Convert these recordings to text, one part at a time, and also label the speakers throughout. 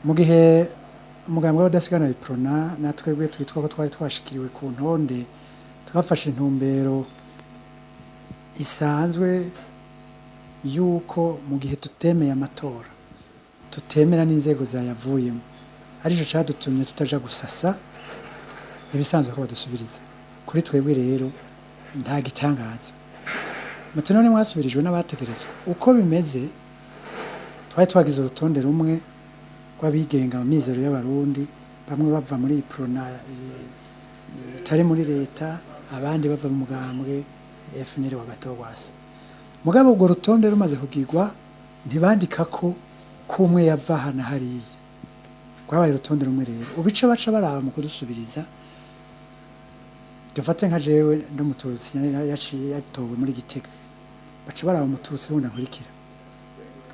Speaker 1: mu gihe umugambwe w'abadasigana iprona natwebwe twitwa ko twari twashikiriwe ku ntonde twafashe intumbero isanzwe yuko mu gihe tutemeye amatora tutemera n'inzego zayavuyemo arico cadutumye tutaja gusasa ibisanzwe ko badusubiriza kuri twebwe rero nta gitangaza muti none mwasubirijwe n'abategerezwa uko bimeze twari twagize urutonde rumwe rw'abigenga mu mizero y'abarundi bamwe bava muri iprona itari muri leta abandi bava mu mugambwe FNL wa Gatogwasa mugabo ubwo rutonde rumaze kugirwa ntibandika ko kumwe yava hana hariya rwabaye urutonde rumwe rero ubice baca baraba mu kudusubiriza dufate nka jewe ndumututsi yaciye yatowe muri Gitega baca baraba umututsi wundi nkurikira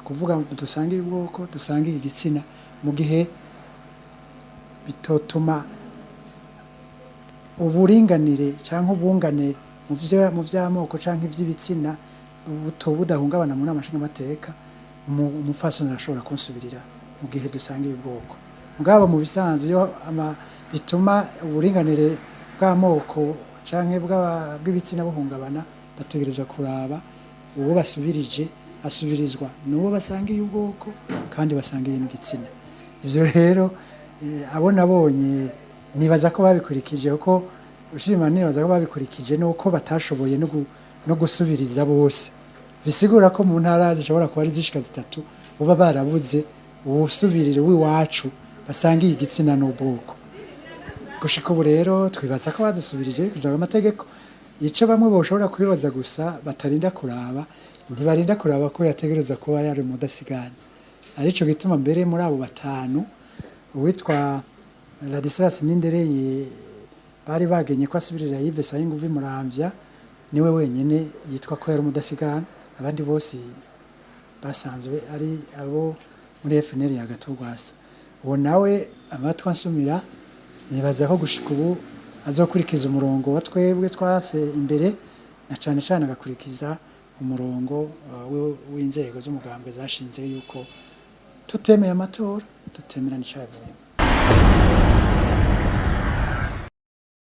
Speaker 1: kuvuga dusangiye ubwoko dusangiye igitsina mu gihe bitotuma uburinganire cyangwa ubungane mu vy'amoko cyangwa ivy'ibitsina budahungabana mu nama nshingamateka umupfasoni arashobora kunsubirira mu gihe dusangiye ubwoko mugabo mu bisanzwe yo bituma uburinganire bw'amoko canke bw'ibitsina buhungabana bategerezwa kuraba uwo basubirije asubirizwa nuwo basangiye ubwoko kandi basangiye n'igitsina ivyo rero abo nabonye nibaza ko babikurikije uko ushima nibaza ko babikurikije nuko batashoboye no gusubiriza bose bisigura ko mu ntara zishobora kuba ari zishika zitatu uba barabuze ubusubirire w'iwacu basangiye igitsina n'ubwoko gushika ubu rero twibaza ko badusubirije kuja mu mategeko ico bamwe boshobora kubibaza gusa batarinda kuraba ntibarinda kuraba ko yategereza kuba yari mudasigana arico gituma mbere muri abo batanu uwitwa Ladislas Nindereye bari bagenye ko asubirira Yves Sayinguvi Muramvya niwe wenyene yitwa ko yari mudasigana abandi bose basanzwe ari abo muri FNL ya Gatogwasa uwo nawe amatwa nsumira nibaza ko gushika ubu azokurikiza umurongo wa twebwe twase imbere na cane cane agakurikiza umurongo w'inzego z'umugambwe zashinze yuko tutemeye amatora tutemera n'icavuyemo